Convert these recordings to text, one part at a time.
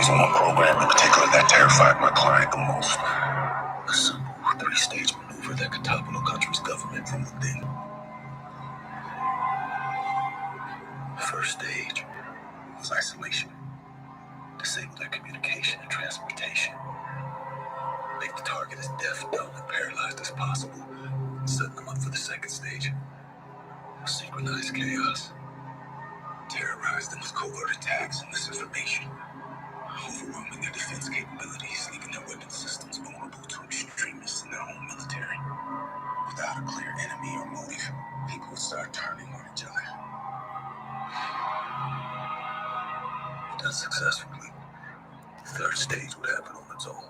was on one program in particular that terrified my client the most. A simple three-stage maneuver that could topple a country's government from within. The first stage was isolation. Disable their communication and transportation. Make the target as deaf, dumb, and paralyzed as possible. Set them up for the second stage. Synchronized chaos. Terrorize them with covert attacks and misinformation. Overwhelming their defense capabilities, leaving their weapon systems vulnerable to extremists in their own military. Without a clear enemy or motive, people would start turning on each other. If done successfully, the third stage would happen on its own.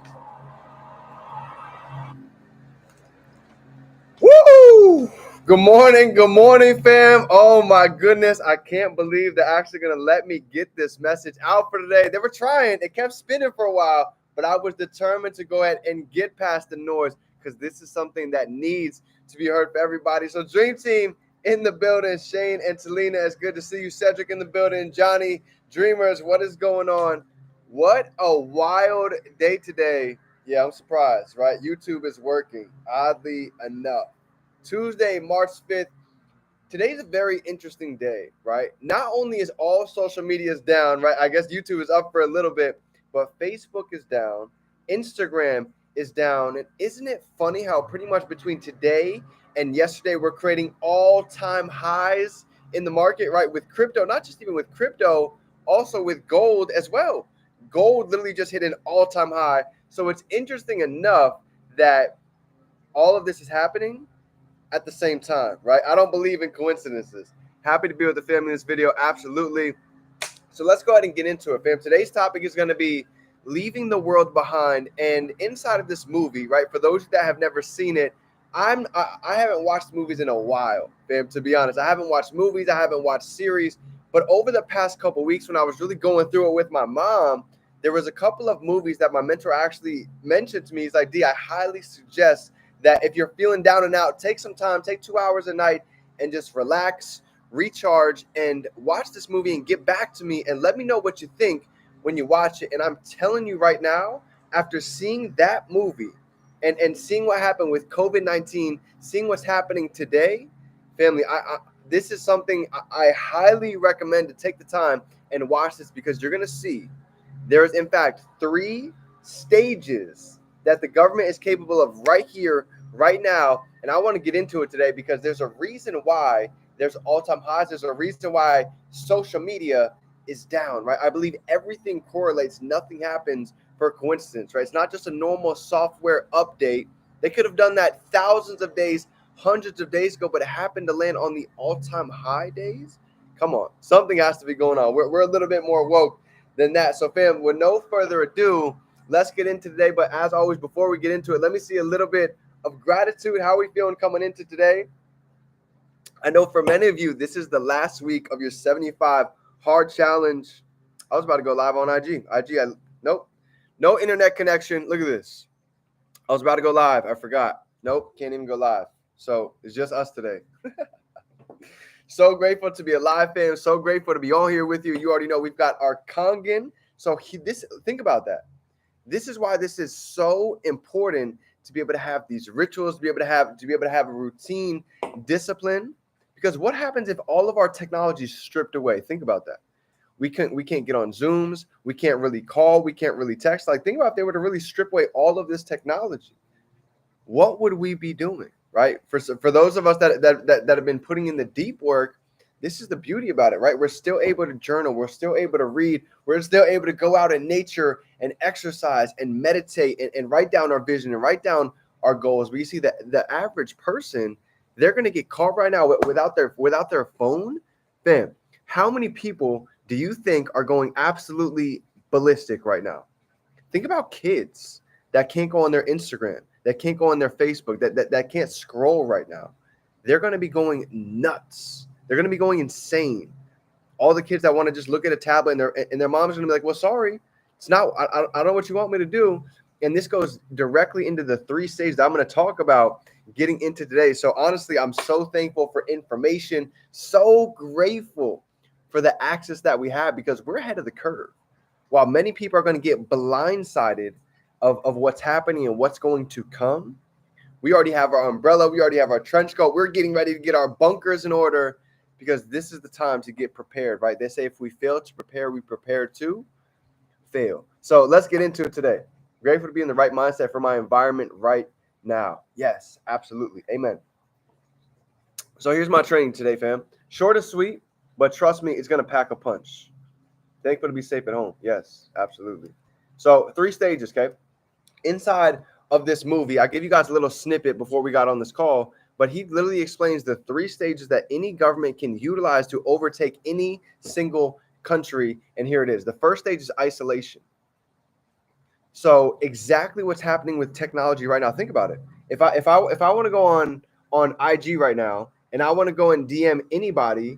Woo! Good morning, fam. Oh my goodness, I can't believe they're actually gonna let me get this message out for today. They were trying, it kept spinning for a while, but I was determined to go ahead and get past the noise because this is something that needs to be heard for everybody. So Dream Team in the building, Shane and Talina, it's good to see you. Cedric in the building, Johnny, Dreamers, what is going on? What a wild day today. Yeah, I'm surprised, right? YouTube is working, oddly enough. Tuesday, March 5th. Today's a very interesting day, right? Not only is all social media down, right? I guess YouTube is up for a little bit, but Facebook is down. Instagram is down. And isn't it funny how pretty much between today and yesterday, we're creating all-time highs in the market, right? With crypto, not just even with crypto, also with gold as well. Gold literally just hit an all-time high. So it's interesting enough that all of this is happening at the same time, right? I don't believe in coincidences. Happy to be with the family in this video, absolutely. So let's go ahead and get into it, fam. Today's topic is going to be leaving the world behind. And inside of this movie, right, for those that have never seen it, I haven't watched movies in a while, fam, to be honest. I haven't watched movies, I haven't watched series, but over the past couple weeks when I was really going through it with my mom, there was a couple of movies that my mentor actually mentioned to me. He's like, D, I highly suggest that if you're feeling down and out, take some time, take 2 hours a night and just relax, recharge, and watch this movie and get back to me and let me know what you think when you watch it. And I'm telling you right now, after seeing that movie and seeing what happened with COVID-19, seeing what's happening today, family, this is something I highly recommend to take the time and watch this because you're going to see there's, in fact, 3 stages that the government is capable of right here, right now. And I want to get into it today because there's a reason why there's all-time highs. There's a reason why social media is down, right? I believe everything correlates. Nothing happens for coincidence, right? It's not just a normal software update. They could have done that thousands of days, hundreds of days ago, but it happened to land on the all-time high days. Come on, something has to be going on. We're a little bit more woke than that. So, fam, with no further ado, let's get into today. But as always, before we get into it, let me see a little bit of gratitude. How are we feeling coming into today? I know for many of you, this is the last week of your 75 hard challenge. I was about to go live on IG. Nope. No internet connection. Look at this. I was about to go live. I forgot. Nope. Can't even go live. So it's just us today. So grateful to be alive, fam. So grateful to be on here with you. You already know we've got our Kangen. So think about that. This is why this is so important to be able to have these rituals, to be able to have a routine, discipline. Because what happens if all of our technology is stripped away? Think about that. We can't get on Zooms. We can't really call. We can't really text. Like, think about if they were to really strip away all of this technology. What would we be doing, right? For those of us that have been putting in the deep work, this is the beauty about it, right? We're still able to journal. We're still able to read. We're still able to go out in nature and exercise and meditate and write down our vision and write down our goals. But you see that the average person, they're going to get caught right now without their phone. Bam. How many people do you think are going absolutely ballistic right now? Think about kids that can't go on their Instagram, that can't go on their Facebook, that can't scroll right now. They're going to be going nuts. They're going to be going insane. All the kids that want to just look at a tablet and their mom's going to be like, well, sorry, it's not, I don't know what you want me to do. And this goes directly into the 3 stages that I'm going to talk about getting into today. So honestly, I'm so thankful for information, so grateful for the access that we have because we're ahead of the curve. while many people are going to get blindsided of what's happening and what's going to come, we already have our umbrella. We already have our trench coat. We're getting ready to get our bunkers in order because this is the time to get prepared, right? They say if we fail to prepare, we prepare to fail. So let's get into it today. Grateful to be in the right mindset for my environment right now. Yes, absolutely. Amen. So here's my training today, fam. Short and sweet, but trust me, it's going to pack a punch. Thankful to be safe at home. Yes, absolutely. So 3 stages, okay? Inside of this movie, I give you guys a little snippet before we got on this call, but he literally explains the 3 stages that any government can utilize to overtake any single country. And here it is. The first stage is isolation. So exactly what's happening with technology right now. Think about it. If I want to go on IG right now and I want to go and DM anybody,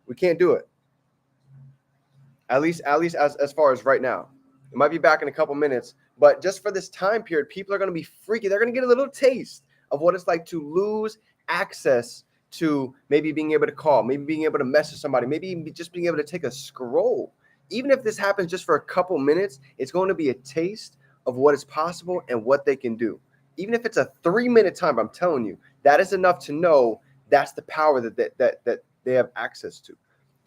we can't do it. At least as far as right now. It might be back in a couple minutes, but just for this time period, people are going to be freaky. They're going to get a little taste of what it's like to lose access to maybe being able to call, maybe being able to message somebody, maybe just being able to take a scroll. Even if this happens just for a couple minutes, it's going to be a taste of what is possible and what they can do. Even if it's a 3-minute time, I'm telling you, that is enough to know that's the power that they have access to.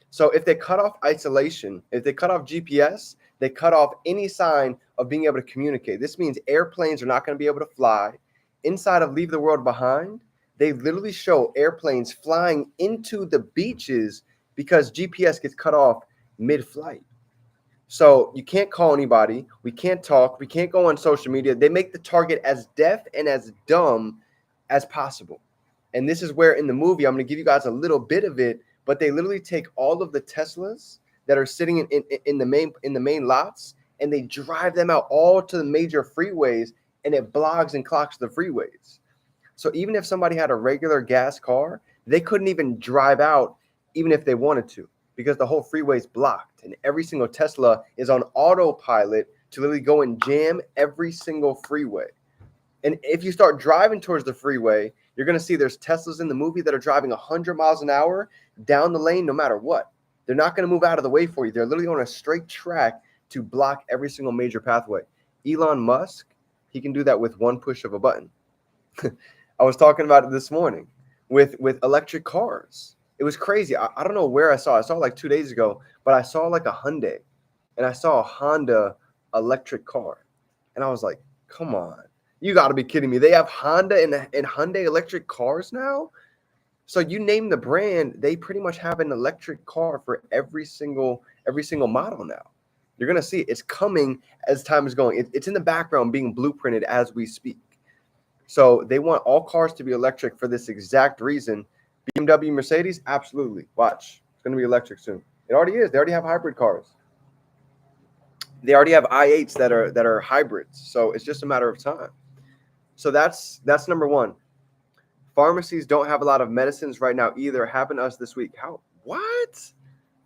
So if they cut off isolation, if they cut off GPS, they cut off any sign of being able to communicate. This means airplanes are not going to be able to fly. Inside of Leave the World Behind, they literally show airplanes flying into the beaches because GPS gets cut off mid-flight. So you can't call anybody. We can't talk. We can't go on social media. They make the target as deaf and as dumb as possible. And this is where in the movie, I'm going to give you guys a little bit of it, but they literally take all of the Teslas that are sitting in the main lots and they drive them out all to the major freeways, and it blogs and clocks the freeways. So even if somebody had a regular gas car, they couldn't even drive out even if they wanted to because the whole freeway is blocked and every single Tesla is on autopilot to literally go and jam every single freeway. And if you start driving towards the freeway, you're going to see there's Teslas in the movie that are driving 100 miles an hour down the lane no matter what. They're not going to move out of the way for you. They're literally on a straight track to block every single major pathway. Elon Musk, he can do that with one push of a button. I was talking about it this morning with electric cars. It was crazy. I don't know where I saw it. I saw it like 2 days ago, but I saw like a Hyundai and I saw a Honda electric car. And I was like, come on. You got to be kidding me. They have Honda and Hyundai electric cars now? So you name the brand, they pretty much have an electric car for every single model now. You're going to see it's coming as time is going. It's in the background being blueprinted as we speak. So they want all cars to be electric for this exact reason. BMW, Mercedes, absolutely. Watch. It's going to be electric soon. It already is. They already have hybrid cars. They already have i8s that are hybrids. So it's just a matter of time. So that's number one. Pharmacies don't have a lot of medicines right now either. Happened to us this week. How? What?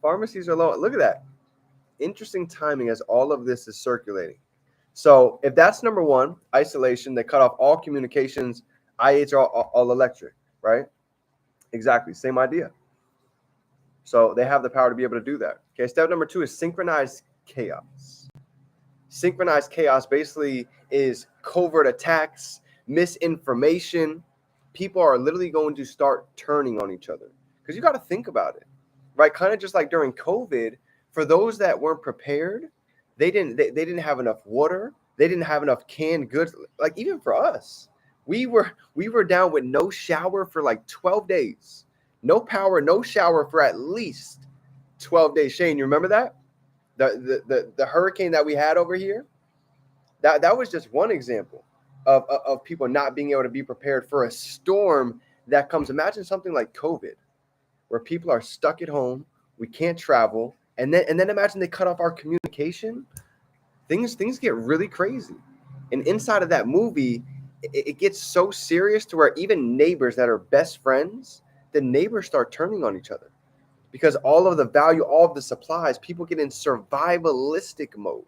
Pharmacies are low. Look at that. Interesting timing as all of this is circulating. So if that's number one, isolation, they cut off all communications. i8s are all electric, right? Exactly. Same idea. So they have the power to be able to do that. Okay. Step number 2 is synchronized chaos. Synchronized chaos basically is covert attacks, misinformation. People are literally going to start turning on each other because you got to think about it, right? Kind of just like during COVID, for those that weren't prepared, they didn't have enough water. They didn't have enough canned goods. Like even for us, we were down with no shower for like 12 days, no power, no shower for at least 12 days. Shane, you remember that? The hurricane that we had over here, that was just one example of people not being able to be prepared for a storm that comes. Imagine something like COVID, where people are stuck at home, we can't travel, and then imagine they cut off our communication. Things get really crazy. And inside of that movie, it gets so serious to where even neighbors that are best friends, the neighbors start turning on each other. Because all of the value, all of the supplies, people get in survivalistic mode.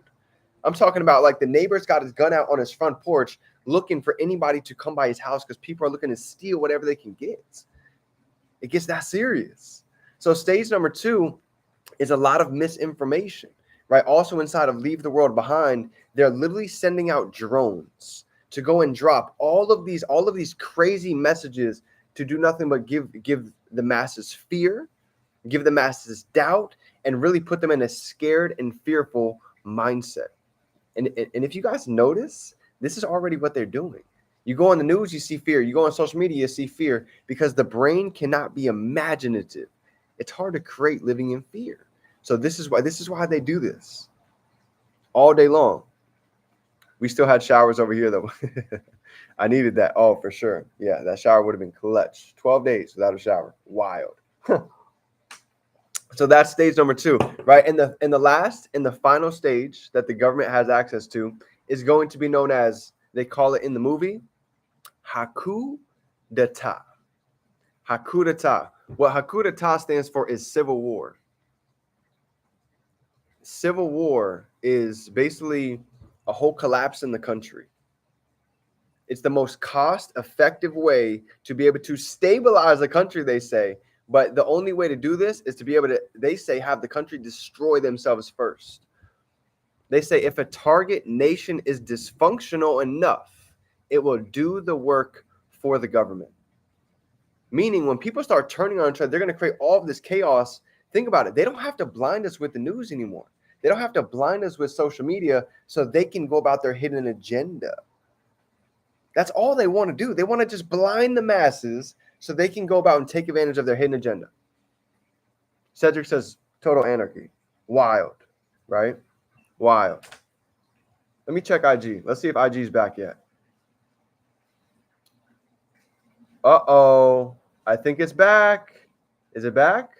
I'm talking about like the neighbor's got his gun out on his front porch looking for anybody to come by his house because people are looking to steal whatever they can get. It gets that serious. So stage number 2 is a lot of misinformation, right? Also inside of Leave the World Behind, they're literally sending out drones to go and drop all of these crazy messages to do nothing but give the masses fear, give the masses doubt, and really put them in a scared and fearful mindset. And if you guys notice, this is already what they're doing. You go on the news, you see fear. You go on social media, you see fear, because the brain cannot be imaginative. It's hard to create living in fear. So this is why they do this all day long. We still had showers over here though. I needed that. Oh, for sure. Yeah, that shower would have been clutch. 12 days without a shower. Wild. So that's stage number 2, right? And the final stage that the government has access to is going to be known as, they call it in the movie, Haku d'etat. Haku d'etat. What Haku d'etat stands for is civil war. Civil war is basically a whole collapse in the country. It's the most cost-effective way to be able to stabilize a country, they say. But the only way to do this is to be able to, they say, have the country destroy themselves first. They say if a target nation is dysfunctional enough, it will do the work for the government. Meaning when people start turning on each other, they're going to create all of this chaos. Think about it. They don't have to blind us with the news anymore. They don't have to blind us with social media so they can go about their hidden agenda. That's all they want to do. They want to just blind the masses so they can go about and take advantage of their hidden agenda. Cedric says, total anarchy. Wild, right? Wild. Let me check IG. Let's see if IG is back yet. Uh-oh. I think it's back. Is it back?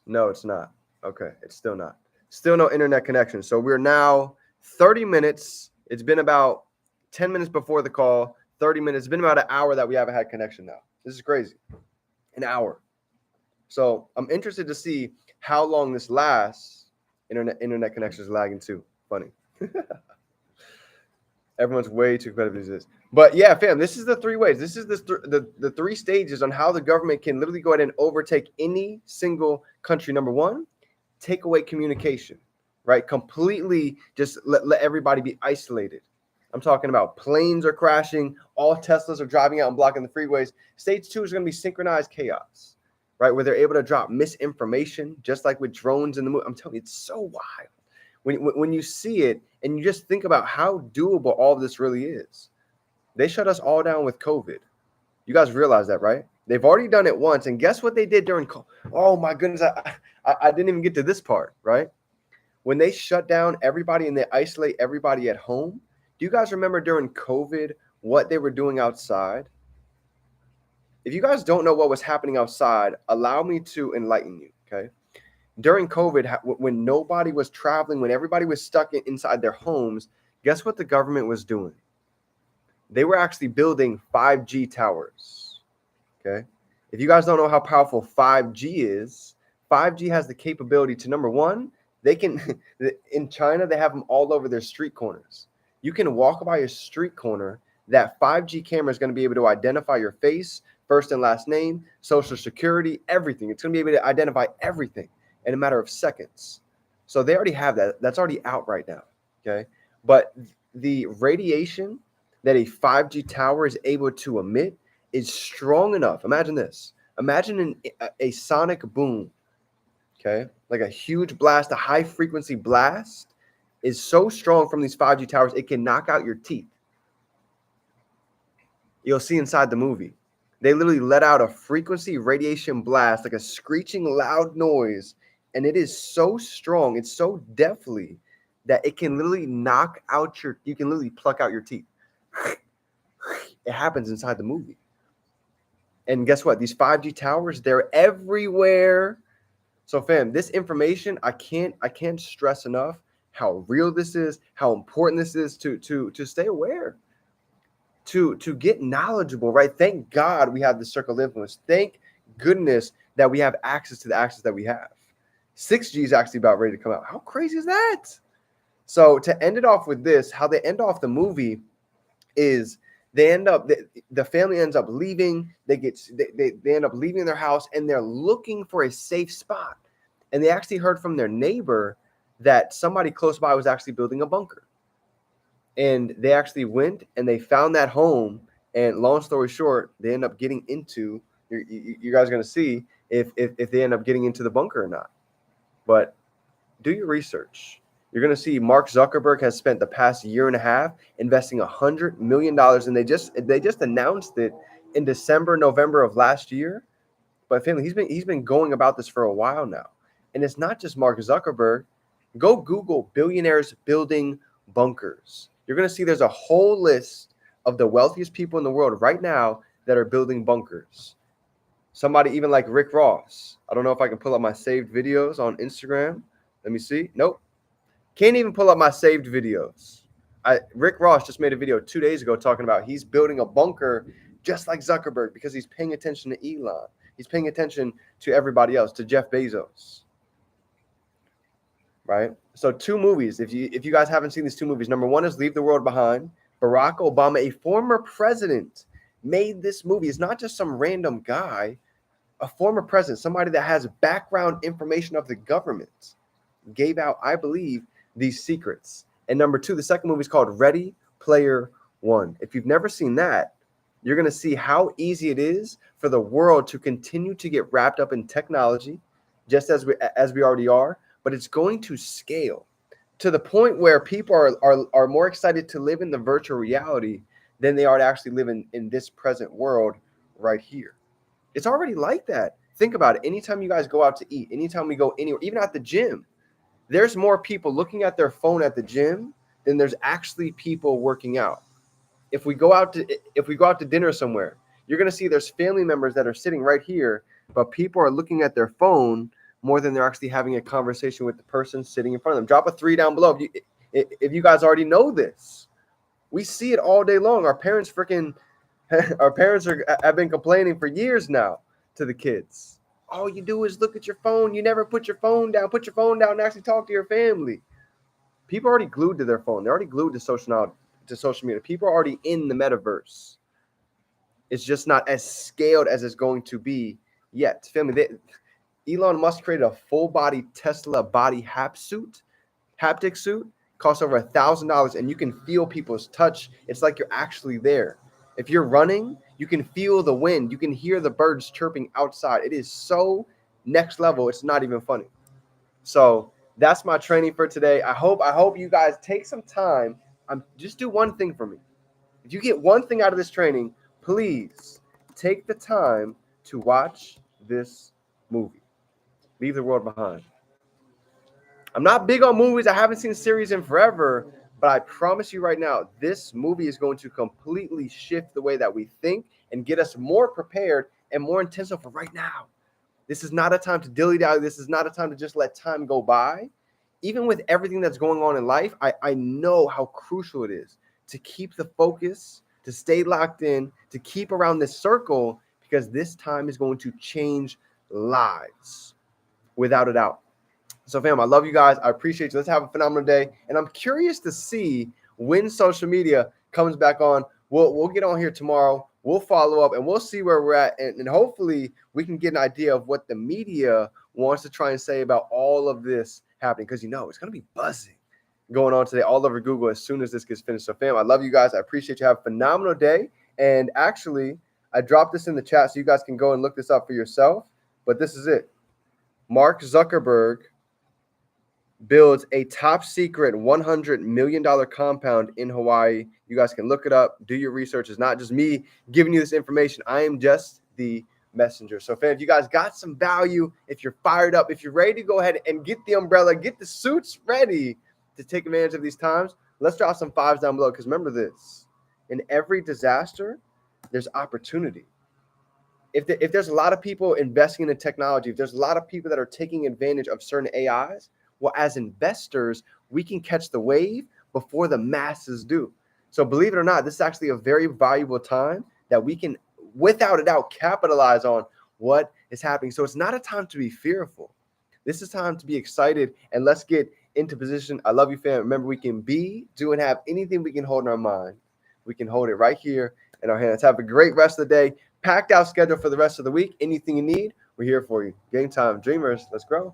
No, it's not. Okay, it's still not. Still no internet connection. So we're now 30 minutes. It's been about 10 minutes before the call, 30 minutes. It's been about an hour that we haven't had connection now. This is crazy. An hour. So I'm interested to see how long this lasts. Internet connection is lagging too. Funny. Everyone's way too competitive to this. But yeah, fam, this is the 3 ways. This is the 3 stages on how the government can literally go ahead and overtake any single country. Number 1, take away communication, right? Completely just let everybody be isolated. I'm talking about planes are crashing. All Teslas are driving out and blocking the freeways. Stage 2 is going to be synchronized chaos, right? Where they're able to drop misinformation, just like with drones in the movie. I'm telling you, it's so wild. When you see it and you just think about how doable all of this really is. They shut us all down with COVID. You guys realize that, right? They've already done it once. And guess what they did during COVID? Oh, my goodness. I didn't even get to this part, right? When they shut down everybody and they isolate everybody at home, do you guys remember during COVID what they were doing outside? If you guys don't know what was happening outside, allow me to enlighten you, okay? During COVID, when nobody was traveling, when everybody was stuck inside their homes, guess what the government was doing? They were actually building 5G towers, okay? If you guys don't know how powerful 5G is, 5G has the capability to, number 1, they can, in China, they have them all over their street corners. You can walk by a street corner, that 5G camera is going to be able to identify your face, first and last name, social security, everything. It's going to be able to identify everything in a matter of seconds. So they already have that. That's already out right now, okay? But the radiation that a 5G tower is able to emit is strong enough. Imagine this. Imagine a sonic boom, okay? Like a huge blast, a high-frequency blast is so strong from these 5G towers, it can knock out your teeth. You'll see inside the movie. They literally let out a frequency radiation blast, like a screeching loud noise, and it is so strong, it's so deathly that it can literally knock out you can literally pluck out your teeth. It happens inside the movie. And guess what? These 5G towers, they're everywhere. So fam, this information, I can't stress enough how real this is, how important this is to stay aware, to get knowledgeable, right? Thank God we have the circle of influence. Thank goodness that we have access to the access that we have. 6G is actually about ready to come out. How crazy is that? So to end it off with this, how they end off the movie is the family ends up leaving. They end up leaving their house and they're looking for a safe spot. and they actually heard from their neighbor that somebody close by was actually building a bunker. And they actually went and they found that home. And long story short, they end up getting into, you guys are going to see if they end up getting into the bunker or not. But do your research. You're going to see Mark Zuckerberg has spent the past year and a half investing $100 million. And they just announced it in December, November of last year. But family, he's been going about this for a while now. And it's not just Mark Zuckerberg. Go Google billionaires building bunkers. You're going to see there's a whole list of the wealthiest people in the world right now that are building bunkers. Somebody even like Rick Ross. I don't know if I can pull up my saved videos on Instagram. Let me see. Nope. Can't even pull up my saved videos. Rick Ross just made a video 2 days ago talking about he's building a bunker just like Zuckerberg because he's paying attention to Elon. He's paying attention to everybody else, to Jeff Bezos. Right? So 2 movies. If you guys haven't seen these 2 movies, number 1 is Leave the World Behind. Barack Obama, a former president, made this movie. It's not just some random guy, a former president, somebody that has background information of the government, gave out, I believe, these secrets. And number 2, the second movie is called Ready Player One. If you've never seen that, you're going to see how easy it is for the world to continue to get wrapped up in technology, just as we already are, but it's going to scale to the point where people are more excited to live in the virtual reality than they are to actually live in this present world right here. It's already like that. Think about it. Anytime you guys go out to eat, anytime we go anywhere, even at the gym, there's more people looking at their phone at the gym than there's actually people working out. If we go out to dinner somewhere, you're going to see there's family members that are sitting right here, but people are looking at their phone more than they're actually having a conversation with the person sitting in front of them. Drop a 3 down below if you guys already know this. We see it all day long. Our parents have been complaining for years now to the kids. All you do is look at your phone. You never put your phone down. Put your phone down and actually talk to your family. People are already glued to their phone. They're already glued to social media. People are already in the metaverse. It's just not as scaled as it's going to be yet. Family, Elon Musk created a full body Tesla body haptic suit, costs over $1,000, and you can feel people's touch. It's like you're actually there. If you're running, you can feel the wind. You can hear the birds chirping outside. It is so next level. It's not even funny. So that's my training for today. I hope you guys take some time. Just do one thing for me. If you get one thing out of this training, please take the time to watch this movie. Leave the World Behind. I'm not big on movies. I haven't seen a series in forever, but I promise you right now, this movie is going to completely shift the way that we think and get us more prepared and more intensive for right now. This is not a time to dilly-dally. This is not a time to just let time go by. Even with everything that's going on in life, I know how crucial it is to keep the focus, to stay locked in, to keep around this circle, because this time is going to change lives, without a doubt. So, fam, I love you guys. I appreciate you. Let's have a phenomenal day. And I'm curious to see when social media comes back on. We'll get on here tomorrow. We'll follow up and we'll see where we're at. And hopefully we can get an idea of what the media wants to try and say about all of this happening. Because, it's going to be buzzing going on today all over Google as soon as this gets finished. So, fam, I love you guys. I appreciate you. Have a phenomenal day. And actually, I dropped this in the chat so you guys can go and look this up for yourself. But this is it. Mark Zuckerberg builds a top secret $100 million compound in Hawaii. You guys can look it up, do your research. It's not just me giving you this information. I am just the messenger. So, fam, if you guys got some value, if you're fired up, if you're ready to go ahead and get the umbrella, get the suits ready to take advantage of these times, let's drop some 5s down below. Because remember this, in every disaster, there's opportunity. If there's a lot of people investing in technology, if there's a lot of people that are taking advantage of certain AIs, well, as investors, we can catch the wave before the masses do. So believe it or not, this is actually a very valuable time that we can, without a doubt, capitalize on what is happening. So it's not a time to be fearful. This is time to be excited, and let's get into position. I love you, fam. Remember, we can be, do, and have anything we can hold in our mind. We can hold it right here in our hands. Have a great rest of the day. Packed out schedule for the rest of the week. Anything you need, we're here for you. Game time. Dreamers, let's grow.